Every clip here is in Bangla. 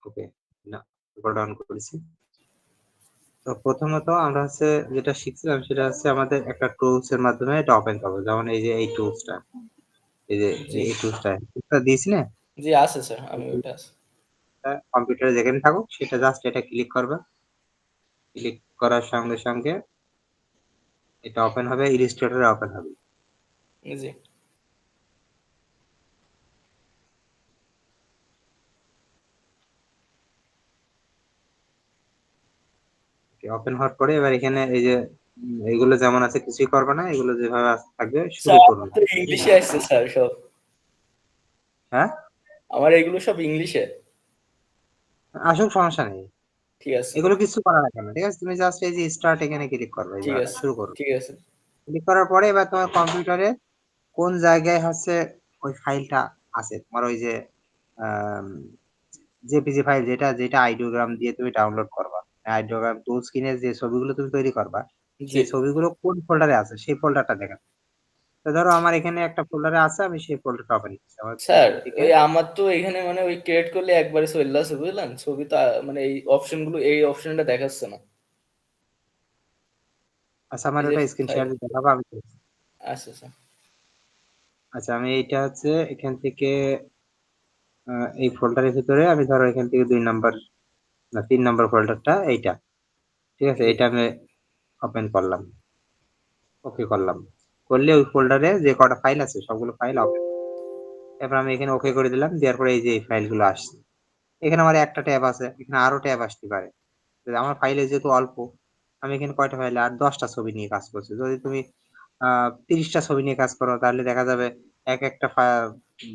ওকে, না রেকর্ড অন করেছি। তো প্রথমত আমরা হচ্ছে যেটা শিখছিলাম সেটা হচ্ছে আমাদের একটা টুলস এর মাধ্যমে এটা ওপেন করবো। যেমন এই যে এই টুলসটা, এই যে জি এই টুলসটা দিয়েছি না? জি আছে স্যার, আমি ওইটা আছে। কম্পিউটারে যেখানে থাকুক সেটা জাস্ট এটা ক্লিক করবে। ক্লিক করার সঙ্গে সঙ্গে এটা ওপেন হবে, ইলাস্ট্রেটরে ওপেন হবে। জি ওপেন হওয়ার পরে এবার এখানে এই যে এগুলো যেমন আছে কিছুই করবে না, এগুলো যেভাবে থাকবে শুরু স্যার, করবে। আমার তো ইংলিশে আসছে স্যার সব। হ্যাঁ, আমার এগুলো সব ইংলিশে। আসুক সমস্যা নেই। ঠিক আছে এগুলো কিছু করা লাগবে না, ঠিক আছে? তুমি জাস্ট এই যে স্টার্ট এখানে ক্লিক করবে, এই ঠিক জায়গাটা আছে শুরু করো। ঠিক আছে ক্লিক করার পরে এবার তোমার কম্পিউটারে কোন জায়গায় হচ্ছে ওই ফাইলটা আছে, তোমার ওই যে জেপিজি ফাইল, যেটা যেটা আইডিওগ্রাম দিয়ে তুমি ডাউনলোড করবা, আইডিওগ্রাম টুলস কিনে যে ছবিগুলো তুমি তৈরি করবা, জি সেই ছবিগুলো কোন ফোল্ডারে আছে সেই ফোল্ডারটা দেখা। তো ধরো আমার এখানে একটা ফোল্ডারে আছে, আমি সেই ফোল্ডারটা ওপেন করছি আমার স্যার। এখান থেকে। ওই আমার তো এখানে মানে ওই ক্রিয়েট করলে একবারে চলে আসে, বুঝলেন? ছবি তো মানে এই অপশনগুলো, এই অপশনটা দেখাচ্ছে না। আচ্ছা, এই আমার যে ওটা স্ক্রিন ফাইল। শেয়ার দিয়ে দেখাবো আমি দেখছি। আচ্ছা আচ্ছা আচ্ছা, আমি এইটা হচ্ছে এখান থেকে এই ফোল্ডারের ভিতরে আমি ধরো এখান থেকে 2 নাম্বার না 3 নাম্বার ফোল্ডারটা এইটা, ঠিক আছে? জি এটা আমি ওপেন করলাম, ওকে করলাম। করলে ওই ফোল্ডারে যে কটা ফাইল আছে সবগুলো ফাইল ওপেন। এবার আমি এখানে ওকে করে দিলাম, দেওয়ার পরে এই যে এই ফাইলগুলো আসছে। এখানে আমার একটা ট্যাব আছে, এখানে আরো ট্যাব আসতে পারে। তো আমার ফাইলে যেহেতু অল্প, আমি এখানে কয়টা ফাইলে আর 10টা ছবি নিয়ে কাজ করছি। যদি তুমি 30টা ছবি নিয়ে কাজ করো তাহলে দেখা যাবে এক একটা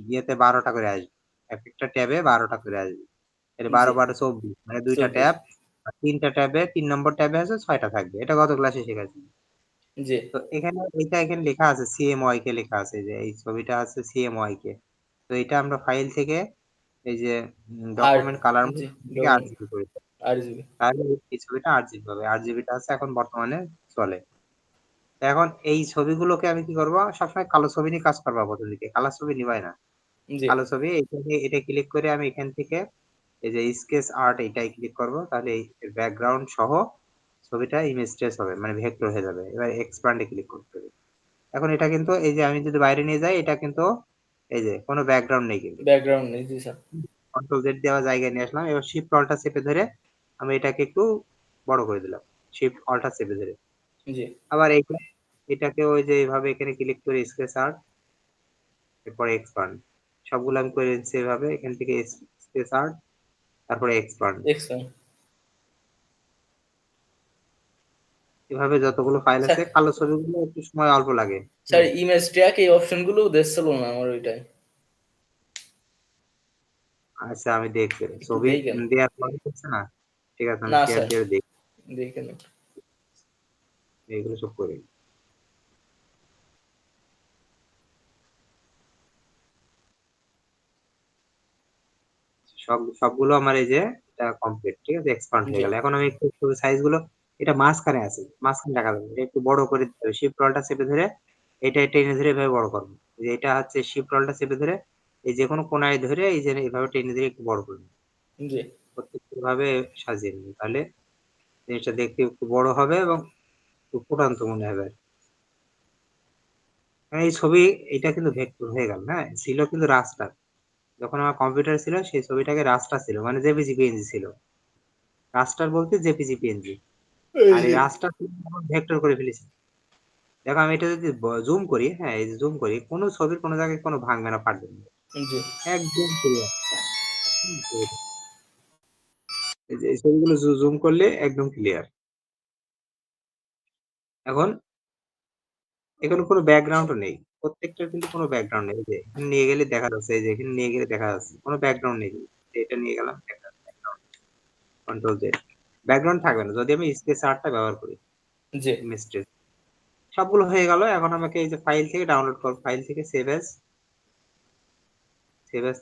ইয়েতে 12টা করে আসবে, এক একটা ট্যাবে 12টা করে আসবে। এটা জি 12 12 24, মানে দুইটা 24 ট্যাব। 3টা ট্যাবে 3 নম্বর ট্যাবে আছে 6টা থাকবে। এটা গত ক্লাসে শিখেছি। জি তো এখানে এটা এখানে লেখা আছে সিএমওয়াই কে, লেখা আছে যে এই ছবিটা আছে সিএমওয়াই কে। তো এটা আমরা ফাইল থেকে এই যে আর ডকুমেন্ট কালার জি থেকে ডকুমেন্ট আরজিবি করে দিই। আর জিবি। তাহলে এই ছবিটা আরজিবি হবে, আরজিবিটা আছে এখন বর্তমানে চলে। তো এখন এই ছবিগুলোকে আমি কি করবো, সবসময় কালো ছবি নিয়ে কাজ করবো, প্রথম দিকে কালো ছবি নিবাই না। জি কালো ছবি এইখানে এটা ক্লিক করে আমি এখান থেকে এই যে স্কেচ আর্ট এইটাই ক্লিক করব, তাহলে এই ব্যাকগ্রাউন্ড সহ ছবিটা ইমেজ ট্রেস হবে, মানে ভেক্টর হয়ে যাবে। এবার এক্সপ্যান্ডে ক্লিক করতে হবে। এখন এটা কিন্তু এই যে আমি যদি বাইরে নিয়ে যাই, এটা কিন্তু এই যে কোনো ব্যাকগ্রাউন্ড নেই কিন্তু। ব্যাকগ্রাউন্ড নেই, জি স্যার। কন্ট্রোল জেড দেওয়া জায়গায় নিয়ে আসলাম, এবার শিফট অল্টা চেপে ধরে আমি এটাকে একটু বড় করে দিলাম, শিফট অল্টা চেপে ধরে। জি আবার এটাকে ওই যে এইভাবে এখানে ক্লিক করে স্কেচ আর্ট, এরপরে এক্সপান্ড, সবগুলো আমি করে দিচ্ছি এভাবে। এখান থেকে স্কেচ আর্ট, তারপরে এক্সপান্ড, দেখছেন এভাবে যতগুলো ফাইল স্যার? আছে। কালো ছবিগুলো একটু সময় অল্প লাগে। স্যার হুম, ইমেজ ট্র্যাক এই অপশনগুলো দেখছিল না আমার ওইটাই। আচ্ছা আমি দেখছি, একটু ছবি দেখেন। দেওয়ার পরে হচ্ছে না। ঠিক আছে, আমি না শেয়ার স্যার, দিয়ে দেখি, দেখেন। এইগুলো সব করি। সবগুলো আমার এই যে এটা কমপ্লিট, ঠিক আছে? এক্সপান্ড হয়ে জি গেল। এখন আমি একটু সাইজ গুলো, এটা মাঝখানে আছে, মাঝখানে রাখা যাবে, এটা একটু বড় করে দিতে হবে। শিফট অল্টা চেপে ধরে এটা টেনে ধরে এভাবে বড় করবো। যে এটা হচ্ছে শিফট অল্টা চেপে ধরে এই যে কোনো কোনায় ধরে এই যে এভাবে টেনে ধরে একটু বড় করবো। জি প্রত্যেকটা ভাবে সাজিয়ে নিবি, তাহলে জিনিসটা দেখতে একটু বড় হবে এবং একটু ফুটান্ত মনে হবে। কারণ এই ছবি, এটা কিন্তু ভেক্টর হয়ে গেল, হ্যাঁ? ছিল কিন্তু রাস্টার। যখন আমার কম্পিউটার ছিল সেই ছবিটাকে রাস্টার ছিল, মানে জেপিজি পিএনজি ছিল। রাস্টার বলতে জেপিজি পিএনজি। এই আর এই যে রাস্টার ভেক্টর করে ফেলেছি। দেখো আমি এটা যদি জুম করি, হ্যাঁ এই জুম করি, কোনো ছবির কোনো জায়গায় কোনো ভাঙবে না, ফাটবে না, জি একদম ক্লিয়ার। এই যে এই ছবিগুলো জুম করলে একদম ক্লিয়ার। এখন এখানে কোনো ব্যাকগ্রাউন্ডও নেই, প্রত্যেকটার কিন্তু কোনো ব্যাকগ্রাউন্ড নেই। এই যে এখানে নিয়ে গেলে দেখা যাচ্ছে, এই যে এখানে নিয়ে গেলে দেখা যাচ্ছে কোনো ব্যাকগ্রাউন্ড নেই। এটা নিয়ে গেলাম, কন্ট্রোল জেড, ব্যাকগ্রাউন্ড থাকবে না যদি আমি স্কেচ আর্টটা ব্যবহার করি। জি ইমেজ ট্রেস সবগুলো হয়ে গেল। এখন আমাকে এই যে ফাইল থেকে ডাউনলোড করব, ফাইল থেকে সেভ অ্যাজ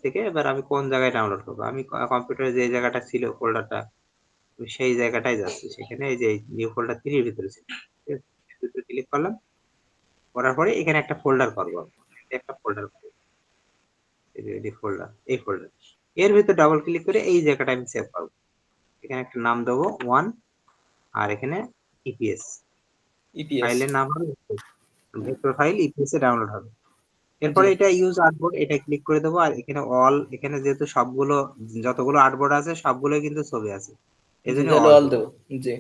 থেকে এবার আমি কোন জায়গায় ডাউনলোড করবো, আমি কম্পিউটারে যে জায়গাটা ছিল ফোল্ডারটা, আমি সেই জায়গাটাই যাচ্ছি। সেখানে এই যে নিউ ফোল্ডার 3 এর ভিতরে ছিল, ঠিক আছে? এর ভিতরে ক্লিক করলাম, করার পরে এখানে একটা ফোল্ডার করবো, একটা ফোল্ডার করবো, এই যে ফোল্ডার, এই ফোল্ডার। এর ভিতরে ডাবল ক্লিক করে এই জায়গাটা আমি সেভ করবো। এখানে একটা নাম দেবো 1, আর এখানে ইপিএস ইপিএস ফাইলের নাম হবে ভেক্টর ফাইল, ইপিএস এ ডাউনলোড হবে। এরপরে জি এটা ইউজ আর্টবোর্ড, এটা ক্লিক করে দেবো। আর এখানে অল, এখানে যেহেতু সবগুলো যতগুলো আর্টবোর্ড আছে সবগুলো কিন্তু ছবি আছে, এই জি জন্য তাহলে অল অল দেবো। দেবো। জি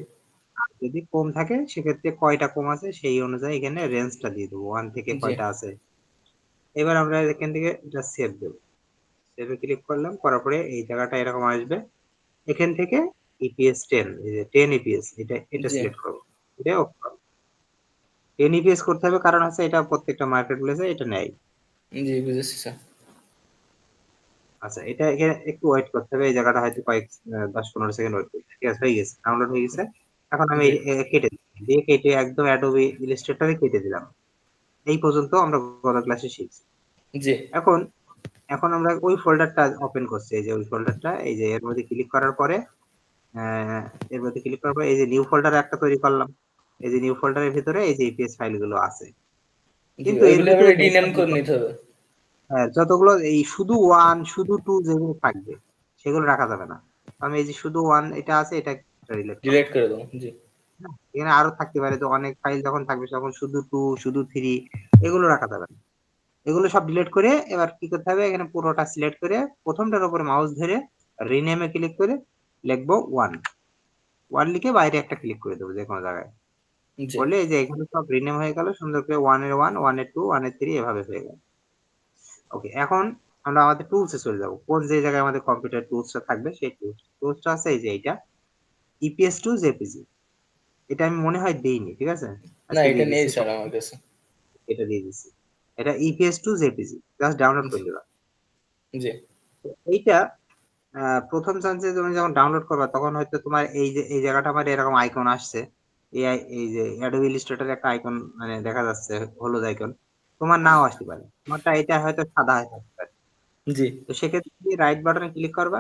যদি কম থাকে সেক্ষেত্রে কয়টা কম আছে সেই অনুযায়ী এখানে রেঞ্জটা দিয়ে দেবো, 1 থেকে জি কয়টা আছে। এবার আমরা এখান থেকে এটা সেভ দেবো। সেভে ক্লিক করলাম, করার পরে এই জায়গাটা এরকম আসবে। এখান থেকে ইপিএস 10, এই যে 10 ইপিএস, এটা জি সিলেক্ট করবো। এটা 10 ইপিএস করতে হবে, কারণ হচ্ছে এটা প্রত্যেকটা মার্কেট প্লেসে এটা নেয়। জি বুঝেছি স্যার। আচ্ছা, এটা এখানে একটু ওয়েট করতে হবে, এই জায়গাটা হয়তো 10-15 সেকেন্ড ওয়েট করতে হবে। ঠিক আছে, হয়ে গেছে, ডাউনলোড হয়ে গেছে। এখন আমি জি কেটে দিয়ে কেটে একদম অ্যাডোবি ইলাস্ট্রেটরে কেটে দিলাম। এই পর্যন্ত আমরা গত ক্লাসে শিখছি। জি এখন এখন আমরা ওই ফোল্ডারটা ওপেন করছি, এই যে ওই ফোল্ডারটা, এই যে এর মধ্যে ক্লিক করার পরে আহ, এর মধ্যে ক্লিক করার পরে এই যে নিউ ফোল্ডার একটা তৈরি করলাম। এই যে নিউ ফোল্ডারের ভিতরে এই যে ইপিএস ফাইলগুলো আছে, জি কিন্তু এর ওইগুলো ভিতরে এবারে রিনেম করে নিতে হবে। হ্যাঁ, যতগুলো এই শুধু 1 শুধু 2 যেগুলো থাকবে সেগুলো রাখা যাবে না। আমি এই যে শুধু 1 এটা আছে, এটা ডিলিট করবো। ডিলিট করে দেবো। জি হ্যাঁ, এখানে আরো থাকতে পারে, তো অনেক ফাইল যখন থাকবে তখন শুধু 2 শুধু 3 এগুলো রাখা যাবে না। এগুলো সব ডিলিট করে এবার কি করতে হবে, এখানে পুরোটা সিলেক্ট করে প্রথমটার উপরে মাউস ধরে রিনেমে ক্লিক করে লিখবো 1। 1 লিখে বাইরে একটা ক্লিক করে দেবো যে কোনো জায়গায়। জি করলে এই যে এখানে সব রিনেম হয়ে গেল সুন্দর করে, 1 এর 1, 1 এর 2, 1 এর 3 এভাবে হয়ে গেল। ওকে, এখন আমরা আমাদের টুলসে চলে যাব। কোন যে জায়গায় আমাদের কম্পিউটার টুলসটা থাকবে সেই টুলসটা আছে এই যে এইটা, ইপিএস টু জেপিজি। এটা আমি মনে হয় দেইনি, ঠিক আছে, না আজকে এটা দিয়ে নেই দিচ্ছি স্যার সব। আমার কাছে। এটা দিয়ে দিচ্ছি, এটা EPS to JPG, just download জি করে দিবা। জি তো এইটা প্রথম চান্সে তুমি যখন ডাউনলোড করবা তখন হয়তো তোমার এই যে এই জায়গাটা আমার এরকম আইকন আসছে, এই যে অ্যাডোবি ইলাস্ট্রেটর একটা আইকন মানে দেখা যাচ্ছে, হলুদ আইকন। তোমার নাও আসতে পারে, তোমারটা এটা হয়তো সাদা হয়ে থাকতে পারে। জি তো সেক্ষেত্রে রাইট বাটনে ক্লিক করবা,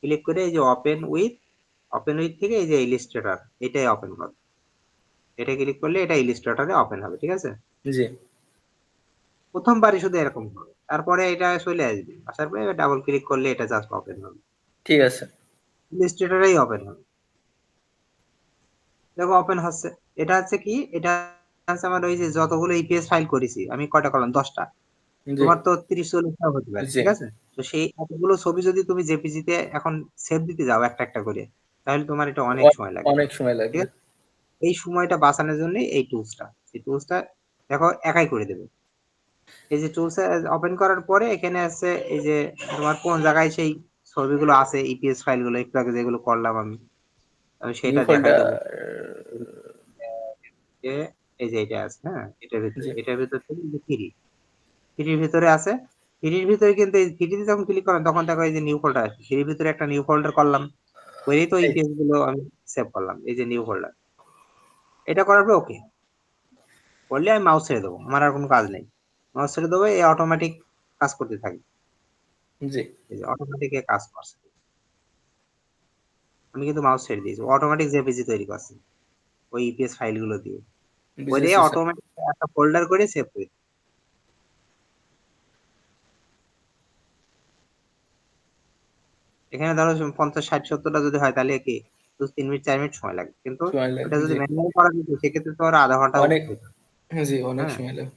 ক্লিক করে এই যে ওপেন উইথ থেকে এই যে ইলিস্ট্রেটর, এটাই ওপেন করবে। এটা ক্লিক করলে এটা ইলিস্ট্রেটরে ওপেন হবে, ঠিক আছে। জি প্রথমবারই শুধু এরকম হবে, তারপরে এটা চলে আসবে, আসার পরে ডাবল ক্লিক করলে এটা জাস্ট ওপেন হবে, ঠিক আছে। ইলিস্ট্রেটরেই ওপেন হবে। দেখো ওপেন হচ্ছে। এটা হচ্ছে কি, এটা হচ্ছে আমার ওই যে যতগুলো ইপিএস ফাইল করেছি আমি, কয়টা করলাম, 10টা। জি তোমার তো 30-40টা হতে পারে, জি ঠিক আছে। তো সেই এতগুলো ছবি যদি তুমি জেপিজি তে এখন সেভ দিতে যাও একটা একটা করে, তাহলে তোমার এটা অনেক সময় লাগবে, অনেক সময় ঠিক লাগবে। আছে। এই সময়টা বাঁচানোর জন্য এই টুলসটা দেখো একাই করে দেবে। এই যে টুলস ওপেন করার পরে এখানে আছে এই যে তোমার কোন জায়গায় সেই ছবিগুলো আছে, ইপিএস ফাইলগুলো একটু আগে যেগুলো করলাম আমি, আমি নিউ সেটা দেখাই ফোল্ডার। দেবো। যে এই যে এটা আছে, হ্যাঁ, জি এটার ভিতর থেকে থ্রির ভিতরে আছে। থ্রির ভিতরে কিন্তু এই থ্রিতে যখন ক্লিক করলাম তখন দেখো এই যে নিউ ফোল্ডার আছে, থ্রির ভিতরে একটা নিউ ফোল্ডার করলাম, করেই তো এই ইপিএস গুলো আমি সেভ করলাম, এই যে নিউ ফোল্ডার। এটা করার পর ওকে করলে আমি মাউস ছেড়ে দেবো, আমার আর কোনো কাজ নেই। মাউস ছেড়ে দেবো, এই অটোমেটিক কাজ করতে থাকবে। জি এই যে অটোমেটিক কাজ করছে, আমি কিন্তু মাউস ছেড়ে দিয়েছি, অটোমেটিক জেপিজি তৈরি করছে ওই ইপিএস ফাইলগুলো দিয়ে, করে বুঝেছি স্যার। অটোমেটিক একটা ফোল্ডার করে সেভ করে দিই। এখানে ধরো 50-60-70টা যদি হয় তাহলে কি 2-3 মিনিট 4 মিনিট সময় লাগে, কিন্তু সময় ওটা লাগবে যদি জি। ম্যানুয়ালি করা যেত সেক্ষেত্রে তো আর আধা ঘন্টাও অনেক। হতো। জি অনেক হ্যাঁ, সময় লাগবে।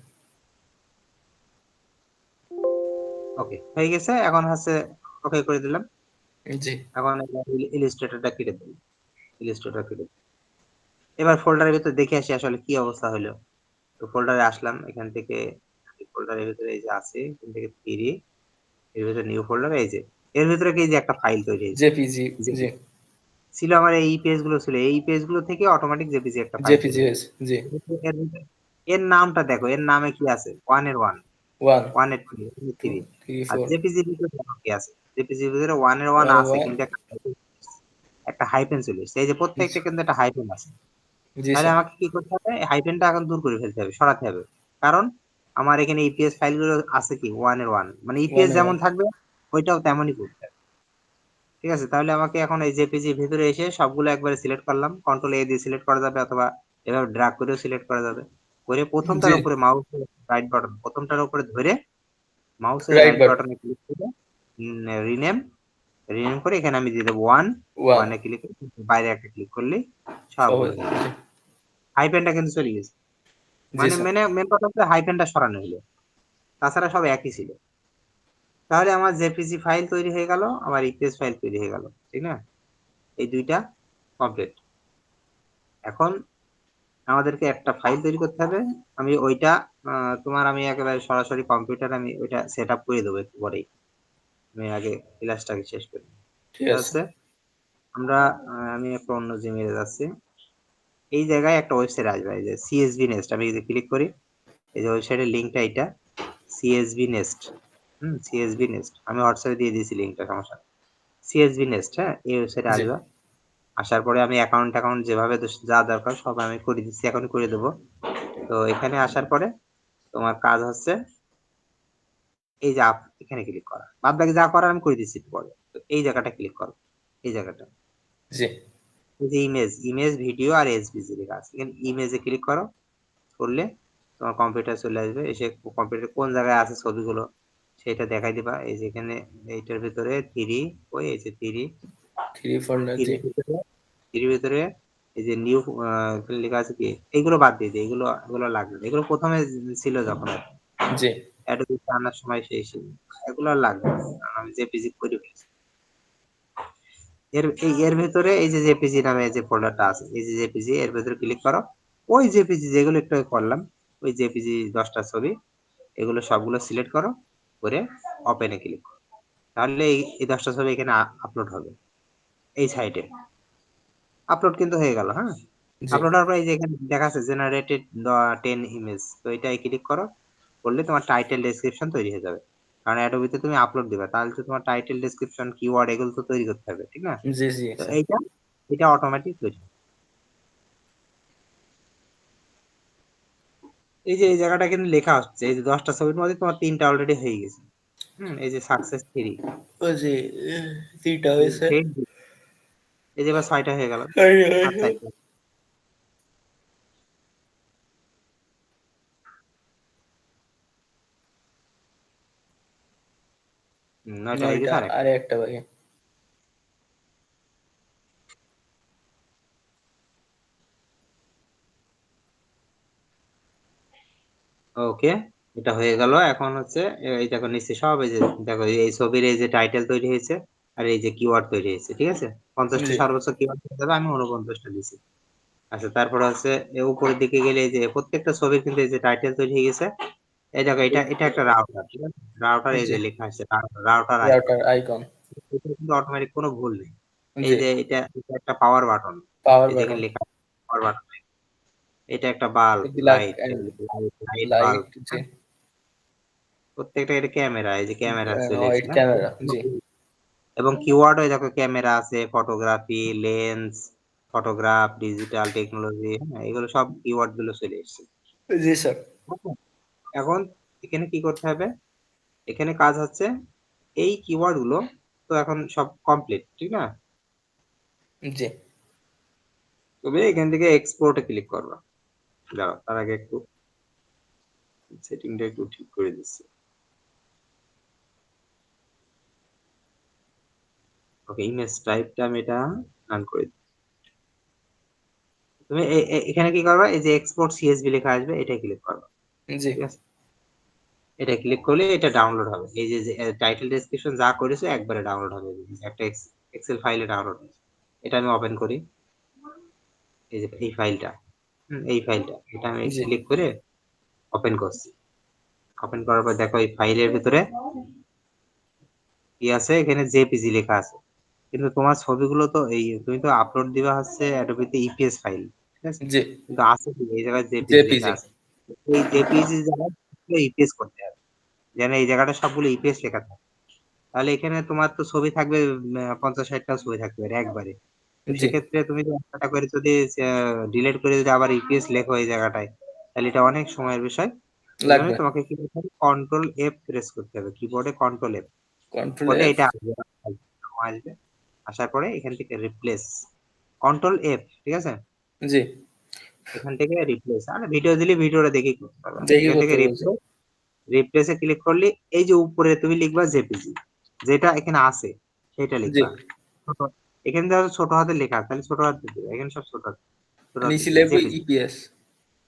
ওকে হয়ে গেছে। এখন হচ্ছে ওকে করে দিলাম। জি এখন ইলিস্ট্রেটরটা কেটে দিই, ইলিস্ট্রেটর কেটে দিই। এবার ফোল্ডারের ভিতর দেখে আসি আসলে কি অবস্থা হলো। তো ফোল্ডারে আসলাম, এখান থেকে ফোল্ডারের ভিতরে এই যে আছে, এখান থেকে থ্রি, এর ভিতরে নিউ ফোল্ডার, এই যে এর ভিতরে কি যে একটা ফাইল তৈরি হয়েছে, জেপিজি। জি ছিল আমার এই পেজ গুলো ছিল, এই পেজ গুলো থেকে অটোমেটিক জেপিজি একটা ফাইল তৈরি জেপিজি হয়েছে। হয়েছে। জি এর নামটা দেখো, এর নামে কি আছে, 1 এর 1, ওয়ান 1 এর 2, টু 3। থ্রি আর ফোর জেপিজির ভিতরে দেখো কি আছে, জেপিজির ভিতরে 1 এর 1 ওয়ান আছে, ওয়ান। কিন্তু একটা হাইফেন চলে এসেছে, এই যে প্রত্যেকটা কিন্তু একটা হাইফেন আছে। জি তাহলে স্যার। আমাকে কি করতে হবে, হাইফেনটা এখন দূর করে ফেলতে হবে, সরাতে হবে। কারণ আমার এখানে ইপিএস ফাইলগুলো আছে কি 1 এর 1, মানে ওয়ান ইপিএস এ যেমন ওয়ান। থাকবে ওইটাও তেমনই করতে হবে, ঠিক আছে। তাহলে আমাকে এখন এই জেপিজির ভিতরে এসে সবগুলো একবারে সিলেক্ট করলাম, কন্ট্রোল এ দিয়ে সিলেক্ট করা যাবে, অথবা এভাবে ড্র্যাগ করেও সিলেক্ট করা যাবে। করে জি প্রথমটার উপরে মাউস রাইট বাটন, প্রথমটার উপরে ধরে মাউসের রাইট রাইট বাটন। বাটনে ক্লিক করে রিনেম, রিনেম করে এখানে আমি দিয়ে দেবো 1 1 এ ক্লিক করে বাইরে একটা ক্লিক করলেই সবগুলো হাইফেনটা কিন্তু চলে গেছে মানে মেন কথা হচ্ছে হাইফেনটা সরানো হলো তাছাড়া সব একই ছিল তাহলে আমার জেপিজি ফাইল তৈরি হয়ে গেল আমার ইপিএস ফাইল তৈরি হয়ে গেল ঠিক না এই দুইটা কমপ্লিট এখন আমাদেরকে একটা ফাইল তৈরি করতে হবে আমি ওইটা তোমার আমি একেবারে সরাসরি কম্পিউটার আমি ওইটা সেট আপ করে দেবো একটু পরেই আমি আগে ক্লাসটাকে শেষ করি ঠিক আছে আমরা আমি একটা অন্য জিমেইলে যাচ্ছি এই জায়গায় একটা ওয়েবসাইট আসবে এই যে সিএসভি নেস্ট আমি যদি ক্লিক করি এই যে ওয়েবসাইটের লিংকটা এটা সিএসভি নেস্ট সিএসভি নেস্ট আমি হোয়াটসঅ্যাপে দিয়ে দিয়েছি লিংকটা সমস্যা সিএসভি নেস্ট হ্যাঁ এই ওয়েবসাইটে আসবে আসার পরে আমি অ্যাকাউন্ট যেভাবে যা দরকার সব আমি করে দিচ্ছি এখন করে দেবো তো এখানে আসার পরে তোমার কাজ হচ্ছে এই যে এখানে ক্লিক করা বাদ বাকি যা করার আমি করে দিচ্ছি পরে তো এই জায়গাটা ক্লিক করো এই জায়গাটা জি এই যে ইমেজ ভিডিও আর এসভিজি লেখা আছে এখানে ইমেজে ক্লিক করো করলে তোমার কম্পিউটার চলে আসবে এসে কম্পিউটার কোন জায়গায় আছে ছবিগুলো সেটা দেখাই দিবা এই যে এখানে এইটার ভিতরে 3 ওই এই যে 3 ফোল্ডার জি 3 ভিতরে এই যে নিউ লেখা আছে কি এইগুলো বাদ দিয়ে দিই এগুলো লাগবে এগুলো প্রথমে ছিল যখন জি অ্যাডোবি আনার সময় সেই এগুলো লাগবে আমি জেপিজি করে ফেলেছি এর ভিতরে এই যে জেপিজি নামে যে ফোল্ডারটা আছে এই যে জেপিজি এর ভিতরে ক্লিক করো ওই জেপিজি যেগুলো একটু করলাম ওই জেপিজি 10টা ছবি এগুলো সবগুলো সিলেক্ট করো করে ওপেনে ক্লিক করো তাহলে এই 10টা ছবি এখানে আপলোড হবে এই সাইটে আপলোড কিন্তু হয়ে গেল হ্যাঁ আপলোড হওয়ার পরে এই যে এখানে দেখা আছে জেনারেটেড 10 ইমেজ তো এটাই ক্লিক করো করলে তোমার টাইটেল ডেসক্রিপশন তৈরি হয়ে যাবে কারণ অ্যাডোবিতে তুমি আপলোড দিবে তাহলে তো তোমার টাইটেল ডেসক্রিপশন কিওয়ার্ড এগুলো তো তৈরি করতে হবে ঠিক না জি জি তো এটা অটোমেটিক তৈরি এই যে এই জায়গাটা কিন্তু লেখা হচ্ছে এই যে 10টা ছবির মধ্যে তোমার 3টা অলরেডি হয়ে গেছে এই যে সাকসেস 3 ও জি 3টা হয়েছে এই যে এবার 6টা হয়ে গেল আচ্ছা নয়টা হয়ে গেছে আর একটা বাকি ওকে এটা হয়ে গেল এখন হচ্ছে এই দেখো নিচে সব এই যে দেখো এই ছবির এই যে টাইটেল তৈরি হয়েছে আর এই যে কিওয়ার্ড তৈরি হয়েছে ঠিক আছে 50টা সর্বোচ্চ কিওয়ার্ড হয়ে যাবে আমি 49টা দিছি আচ্ছা তারপর হচ্ছে উপরের দিকে গেলে এই যে প্রত্যেকটা ছবির কিন্তু এই যে টাইটেল তৈরি হয়ে গেছে এই দেখো এটা একটা রাউটার ঠিক আছে রাউটার এই যে লেখা আছে রাউটার আইকন এটা কিন্তু অটোমেটিক কোনো ভুল নেই এই যে এটা একটা পাওয়ার বাটন এই দেখেন লেখা পাওয়ার বাটন এটা একটা বাল্ব লাইট বাল্ব প্রত্যেকটা এটা ক্যামেরা এই যে ক্যামেরা চলে এসেছে এবং কিওয়ার্ড ওই দেখো ক্যামেরা আছে photography lens photograph digital technology এগুলো সব কিওয়ার্ড গুলো চলে এসেছে জি স্যার এখন এখানে কি করতে হবে এখানে কাজ হচ্ছে এই কিওয়ার্ড গুলো তো এখন সব কমপ্লিট ঠিক না জি তবে এখান থেকে এক্সপোর্টে ক্লিক করবা দাঁড়াও তার আগে একটু সেটিংটা একটু ঠিক করে দিচ্ছি ওকে ইমেজ টাইপটা আমি এটা রান করে দিই তুমি এখানে কি করবা এই যে এক্সপোর্ট সিএসভি লেখা আসবে এটা ক্লিক করবা জি ঠিক আছে এটা ক্লিক করলে এটা ডাউনলোড হবে এই যে টাইটেল ডেসক্রিপশন যা করেছে একবারে ডাউনলোড হবে একটা এক্সেল ফাইলে ডাউনলোড হবে এটা আমি ওপেন করি এই যে এই ফাইলটা এটা আমি ক্লিক করে ওপেন করছি ওপেন করার পর দেখো এই ফাইলের ভিতরে কি আছে এখানে জেপিজি লেখা আছে কিন্তু তোমার ছবিগুলো তো তুমি তো আপলোড দিবা হচ্ছে অ্যাডোবিতে ইপিএস ফাইল ঠিক আছে কিন্তু আছে এই জায়গায় জেপিজি লেখা আছে এই জেপিজি জায়গায় ইপিএস করতে হবে যেন এই জায়গাটা সবগুলো ইপিএস লেখা থাকে তাহলে এখানে তোমার তো ছবি থাকবে 50-60টা ছবি থাকবে একবারে সেক্ষেত্রে তুমি একটা করে যদি ডিলিট করে যদি আবার ইপিএস লেখো এই জায়গাটায় তাহলে এটা অনেক সময়ের বিষয় লাগবে তোমাকে কি করতে হবে কন্ট্রোল এফ প্রেস করতে হবে কিবোর্ডে কন্ট্রোল এফ করলে এটা আসবে আসার পরে এখান থেকে রিপ্লেস কন্ট্রোল এফ ঠিক আছে জি এখান থেকে রিপ্লেস আর ভিডিও দিলে ভিডিওটা দেখেই করতে পারবে এখান থেকে রিপ্লেসে ক্লিক করলে এই যে উপরে তুমি লিখবা জেপিজি যেটা এখানে আছে সেটা জি লিখবা। ছোট- এখানে ধরো ছোট হাতে লেখা আছে, তাহলে ছোট হাতে দিবে, এখানে সব ছোট হাতে, ছোট হাতে নিচে দিবে লিখবো জেপিজি। ইপিএস।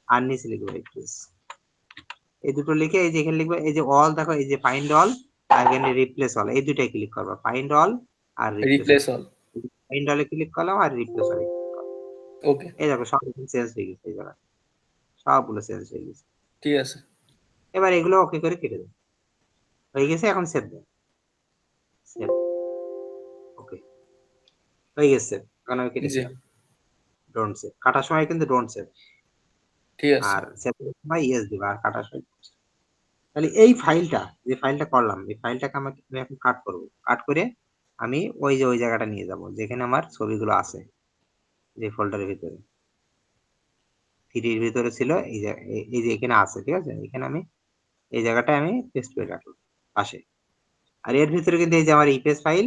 আর নিচে লিখবে প্লিজ, এই দুটো লিখে এই যে এখানে লিখবে, এই যে অল দেখো, এই যে ফাইন্ড অল আর এখানে রিপ্লেস অল, এই দুটাই ক্লিক করবা, ফাইন্ড অল আর replace all. Replace all. Find অলে ক্লিক করলাম আর রিপ্লেস অলে, ওকে, এই দেখো সব চেঞ্জ হয়ে গেছে, এই জায়গা সবগুলো চেঞ্জ হয়ে গেছে। ঠিক আছে। এবার এগুলো ওকে করে কেটে দেবো, হয়ে গেছে, এখন সেভ দেবো, সেভ, ওকে, হয়ে গেছে, এখন আমি কেটে জি, দিলাম, ডোন্ট সেভ, কাটার সময় কিন্তু ডোন্ট সেভ, ঠিক আছে। আর সেভ করার সময় ইয়েস দিবা, আর কাটার সময় don't save। তাহলে এই ফাইলটা, যে ফাইলটা করলাম, এই ফাইলটাকে আমাকে আমি এখন কাট করব, কাট করে আমি ওই যে ওই জায়গাটা নিয়ে যাব যেখানে আমার ছবিগুলো আছে, যে ফোল্ডারের ভিতরে থ্রির ভিতরে ছিল, এই যে এই যে এখানে আছে, ঠিক আছে, এখানে আমি এই জায়গাটায় আমি পেস্ট করে রাখলাম পাশে। আর এর ভিতরে কিন্তু এই যে আমার ইপিএস ফাইল,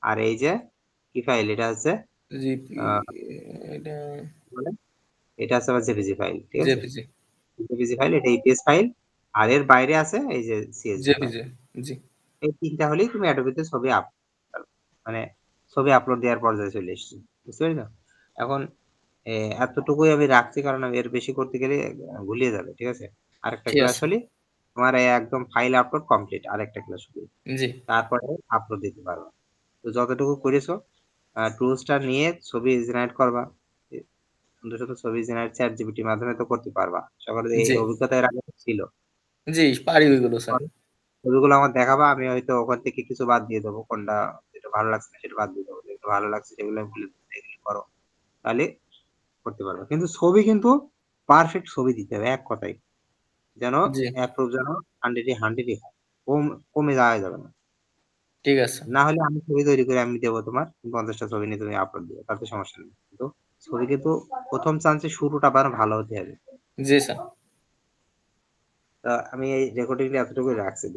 আর এই যে কি ফাইল, এটা হচ্ছে জিপি, আহ, এটা কি বলে? এটা হচ্ছে আমার জেপিজি ফাইল, ঠিক আছে, জেপিজি। জেপিজি ফাইল, এটা ইপিএস ফাইল, আর এর বাইরে আছে এই যে সিএসভি ফাইল। জেপিজি, জি। এই তিনটা হলেই তুমি অ্যাডোবিতে ছবি মানে ছবি আপলোড দেওয়ার পর্যায়ে চলে এসেছি, বুঝতে পারছো? এখন এতটুকুই আমি রাখছি, কারণ আমি এর বেশি করতে গেলে গুলিয়ে যাবে, ঠিক আছে। আরেকটা ঠিক ক্লাস আছে। হলে তোমার একদম ফাইল আপলোড কমপ্লিট, আরেকটা ক্লাস হলে জি, তারপরে আপলোড দিতে পারবা। তো যতটুকু করেছো, টুলসটা নিয়ে ছবি জেনারেট করবা, সুন্দর সুন্দর ছবি জেনারেট চ্যাট জিপিটির মাধ্যমে তো করতে পারবা, সবার এই জি, অভিজ্ঞতা এর আগে ছিল। জি, পারি ওইগুলো স্যার। ছবিগুলো আমার দেখাবা, আমি হয়তো ওখান থেকে কিছু বাদ দিয়ে দেবো, কোনটা যেটা ভালো লাগছে না সেটা বাদ দিয়ে দেবো, যেটা ভালো লাগছে সেগুলো আমি বলে দেবো, এগুলো করো, তাহলে করতে পারবে। কিন্তু ছবি কিন্তু পারফেক্ট ছবি দিতে হবে, এক কথাই, যেন জি, অ্যাপ্রুভ যেন 100-100 হয়, কমে যাওয়া যাবে না। ঠিক আছে। না হলে আমি ছবি তৈরি করে আমি দেবো তোমার, 50টা ছবি নিয়ে তুমি আপলোড দিবে, তাতে সমস্যা নেই, কিন্তু ছবি কিন্তু প্রথম চান্সে শুরুটা আবার ভালো হতে হবে। জি স্যার। তা আমি এই রেকর্ডিংটা এতটুকুই রাখছি।